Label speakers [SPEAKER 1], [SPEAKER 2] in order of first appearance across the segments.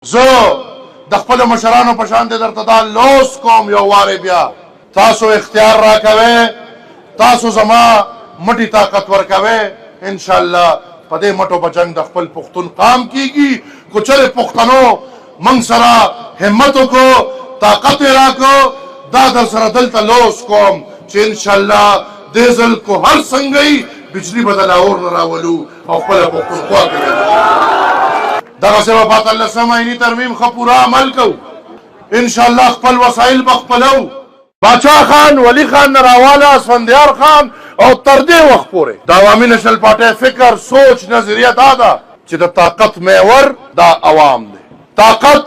[SPEAKER 1] زه د خپل مشرانو په شان درته دا لوس کوم یو واره بیا تاسو اختیار راکوئ تاسو زما مټي طاقت ورکوئ ان شاء الله په دې مټو په جنګ د خپل پښتون قام کیږي کو چره پښتنو من سره همت وکړو طاقت راکړو دا در سره دلته لوس کوم چې ان شاء الله دې ځل کو هر څنګه بجلی بدل اور نه راولو او خپل پښتونخوا کوي دغه سبا پات الله سماینی ترمیم خپورا عمل کو ان شاء الله خپل وسایل بخپلو باچا خان ولی خان نراواله اسفندیار خان او تر دې وخت پورې د عوامي نشل پارټي فکر سوچ نظریه دا ده چې د طاقت محور دا عوام دی طاقت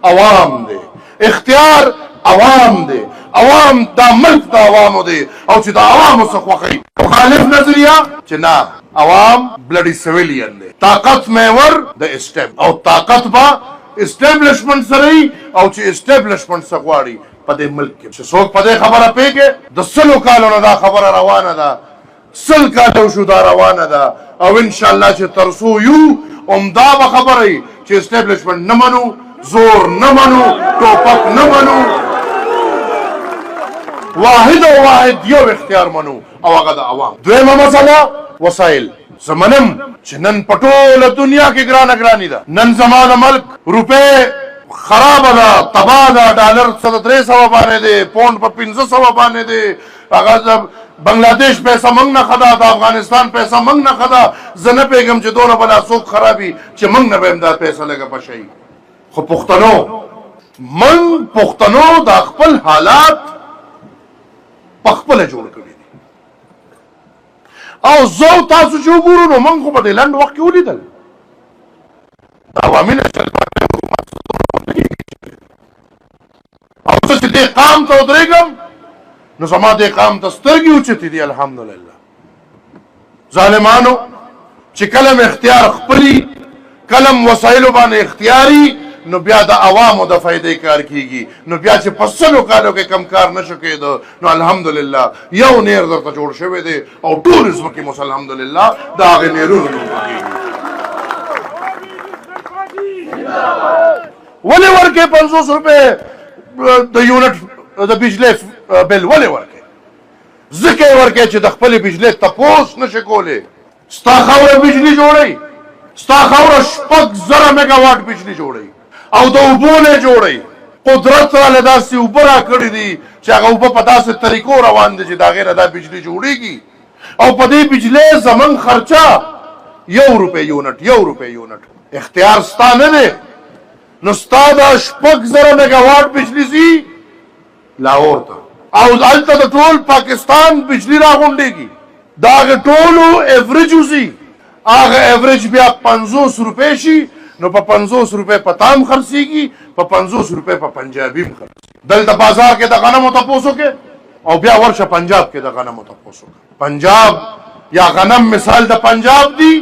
[SPEAKER 1] عوام دی اختیار عوام دی عوام دا ملک دا عوامو دی او چې دا عوامو څخه خوښي مخالف نظریه چې نه عوام بلډي سویلین دی طاقت محور د اسټیب او طاقت با اسټابلیشمنت سره او چې اسټابلیشمنت څخه غواړي په دې ملک کې چې څوک په دې خبره پیګه د سلو کالو نه دا خبره روانه ده سل کالو شو دا روانه ده او ان شاء الله چې ترسو یو عمدا به خبره چې اسټابلیشمنت نه منو زور نه منو ټوپک نه منو واحد او واحد یو اختیار منو او هغه د عوام دویمه مسله وسایل زمنم چې نن پټوله دنیا کې ګرانه ده نن زمانه ملک روپے خراب ده تباه ده ډالر 300 باندې دی پوند په 500 باندې دی هغه بنگلاديش پیسې موږ نه خدا د افغانستان پیسې موږ نه خدا زنه پیغام چې دوله بلا سوق خرابي چې موږ نه به امداد پیسې لګه پشي خو پښتنو د خپل حالات پخپل جوړ کړی او زو تاسو چې وګورو نو موږ خو په دې لاند وخت کې ولیدل عوامي نشل پارټي حکومت او چې دې قام ته ودرېږم نو زما دې قام ته سترګې اوچتې دي الحمدلله ظالمانو چې کلم اختیار خپلي کلم وسایلو باندې اختیاري نو بیا د عوامو د فائدې کار کیږي نو بیا چې په سلو کالو کې کم کار نشو کېدو نو الحمدلله یو نیر درته جوړ شوی دی او ټوریزم کې مو الحمدلله د هغې نیرونو ولې ورکې 500 روپۍ د یونټ د بجلی بل ولې ورکې ځکه یې ورکې چې د خپلې بجلی تپوس نشي کولی ستا خاوره بجلی جوړوي ستا خاوره 6,000 میګاواټ بجلی جوړوي او د اوبو نه جوړوي قدرت راله داسې اوبه راکړي دي چې هغه اوبه په داسې طریقو روان دي چې د هغې نه دا بجلی جوړېږي او په دې بجلی زموږ خرچه 1 روپۍ یونټ اختیار ستا نه دی نو ستا دا 6,000 میګاواټ بجلی ځي لاهور ته او هلته د ټول پاکستان بجلی راغونډېږي د هغې ټولو ایوریج وځي هغه ایوریج بیا 500 روپۍ شي نو په 500 روپۍ په تام خرڅېږي په 500 روپۍ په پنجابي هم خرڅېږي دلته بازار کې د غنمو تپوس وکړې او بیا ورشه پنجاب کې د غنمو تپوس وکړه پنجاب یا غنم مثال د پنجاب دی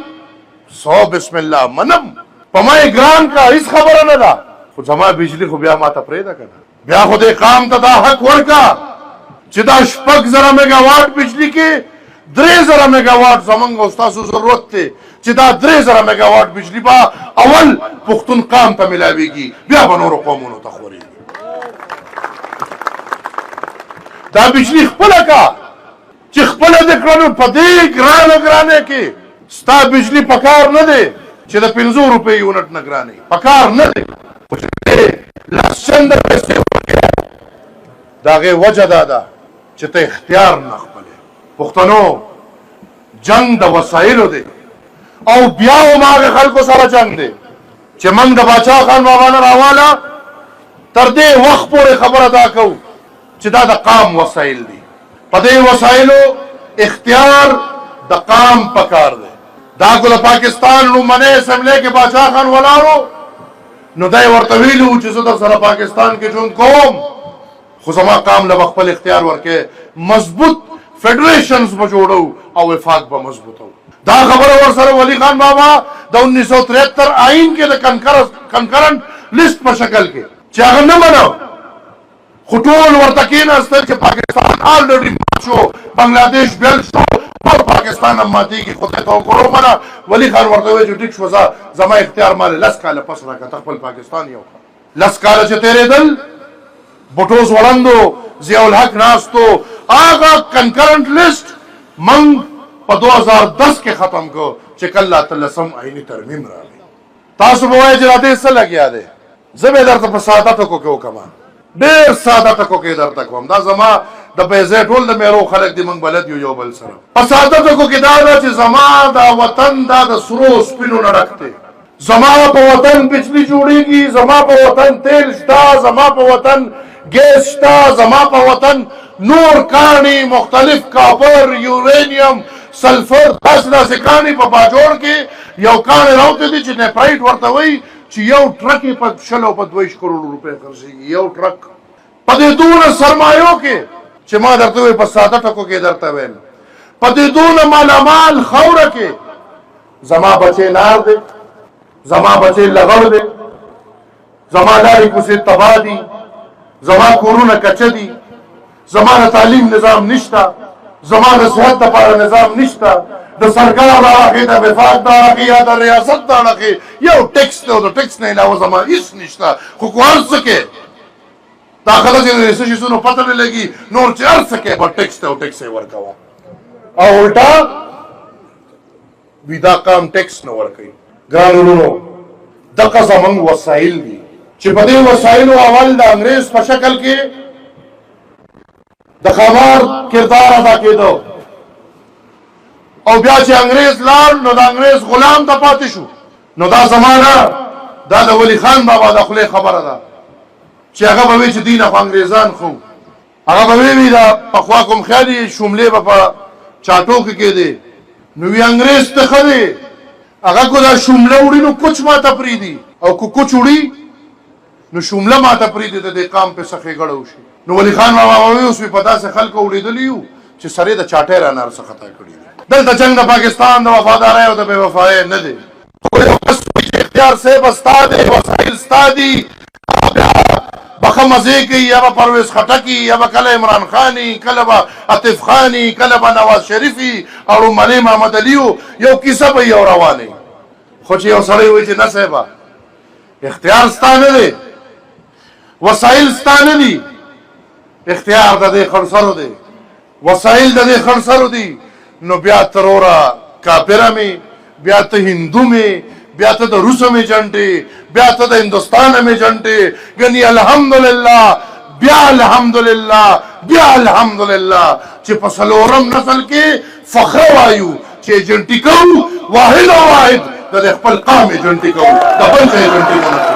[SPEAKER 1] 100 بسم الله منم په ما ګران کا هیڅ خبره نه ده خو زما بجلی خو بیا ما ته پرېږده که نه بیا خو دې قام ته دا حق ورکړه چې دا 6,000 میګاواټ بجلی کې 3,000 میګاواټ زمونږ او ستاسو ضرورت دی چې دا 3,000 میګاواټ بجلی به اول پښتون قام ته ملاویږي بیا به نورو قومونو ته خورېږي دا بجلی خپله کا چې خپله دې کړه نو په دې ګرانه کې ستا بجلی په کار نه دی چې د 500 روپۍ یونټ نه ګرانې په کار نه دی خو چې لسچنده پیسې ورکړې د هغې وجه دا ده چې ته اختیار نه خپلې پښتنو جنګ د وسایلو دی او بیا هم هغې خلکو سره جنګ دی چې موږ د باچا خان بابا نه راواله تر دې وخت پورې خبره دا کوو چې دا د قام وسایل دي په دې وسایلو اختیار د قام په کار دی دا خو د پاکستان لومړنۍ اسمبلی کې باچا خان ولاړو نو دی ورته ویلي وو چې زه در سره پاکستان کې ژوند کوم خو زما قام له به خپل اختیار ورکړې مضبوط فیډریشنز به جوړو او وفاق به مضبوطو دا خبره ورسره ولی خان بابا د 1973 آئین کې د کنکرنٹ لسټ په شکل کې چې هغه نه منو خو ټول ورته کېناستل چې پاکستان آلریډي مات شو، بنګلادیش بیل شو، ټول پاکستان هم ماتېږي. خدای ته وکړو منه. ولي خان ورته وایي چې ټیک شو، زما اختیار مال 10 کاله پس راکړه، خپل پاکستان یو 10 کاله چې تېرېدل، بوټو ځوړندو، ضیاء الحق ناستو، هغه کنکرنټ لیسټ موږ په 2010 کې ختم کړو چې کله 13 آئیني ترمیم راغی. تاسو به وایئ چې را دې څه لګیا دی؟ زه به درته په ساده ټکو کې وکړم، ډېر ساده ټکو کې درته کوم. دا زما د بیځای ټول د میرو خلک دي، موږ بلد یو بل سره. په ساده ټکو کې دا ده چې زما دا وطن دا د سرو سپینو نه ډک دی. زما په وطن بجلی جوړېږي، زما په وطن تیل شته، زما په وطن ګیس شته، زما په وطن نور کاڼي مختلف کاپر، یورینیم، سلفر، داسې کاڼي په باجوړ کې یو کاڼی راوتی دي چې نیپرایټ ورته وایي چې یو ټرک یې په 20 او په 22 کروڑ روپۍ خرڅېږي، یو ټرک. په دې دونه سرمایو کې چې ما درته وایي په ساده ټکو کې درته ویل، په دې دونه مالامال خاوره کې زما بچی لار دی، زما بچی لغړ دی، زما لارې کوڅې تباه دي، زما کورونه کچه دي، زما د تعلیم نظام نشته، زما د صحت دپاره نظام نشته، د سرکار د اړخې، د وفاق د اړخې یا د ریاست د اړخې یو ټیکس دی او د ټیکس نه علاوه زما هېڅ نشته. خو که هر څه کې دا خلک چې د څه شیزونو پته نه لګي، نور چې هر څه کې به ټیکس دی او ټیکس یې ورکوه، او الټا ویدا کام ټیکس نه ورکوي. ګرانو وروڼو، دغه زموږ وسایل دي چې په دې وسایلو اول د انګریز په شکل کې د ښامار کردار ادا کېدو، او بیا چې انګریز لاړ نو د انګریز غلام ته پاتې شو. نو دا زمانه دا د ولی خان بابا د خولې خبره ده چې هغه به وایي چې دین خو انګریزان خو هغه به وایي دا پخوا کوم خیالي شملې به په چاټو کې کېدې، نو وی انګریز ته ښه دی، هغه کو دا شمله وړي نو کوچ ماته پرېږدي، او که کوچ وړي نو شمله ماته پرېږدي د دې قام پې څه ښېګړه وشي. نو ولی خان بابا به وایي اوس مې په داسې خلکو وړېدلي یو چې سر یې د چاټۍ رانار څه خطا کړي دي. دلته جنګ د پاکستان د وفادارۍ او د بې وفایۍ نه دی، خو یو کس وایي چې اختیار صاحب ستا دی، وسایل ستا دي، بیا به ښه مزې کوي، یا به پرویز خټک یا به کله عمران خان، کله به عطف خان، کله به نواز شریف او رومنی محمد علي، یو کیسه به یو روانې. خو چې یو سړی وایي چې نه صاحبه اختیار ستا نه دی، وسایل ستا نه دي، اختیار د دې خړسرو دی، وسایل د دې خړسرو دي، نو بیا تروره کافره مې، بیا ته هندو مې، بیا ته د روسو مې جنټې، بیا ته د هندوستانه مې جنټې. ګنې الحمدلله، بیا الحمدلله، بیا الحمدلله چې په 4م نسل کې فخر وایو چې جنټې کوو، واحد او واحد د خپل قام یې جنټې کوو، د بل ځای جنټې ونه کوو.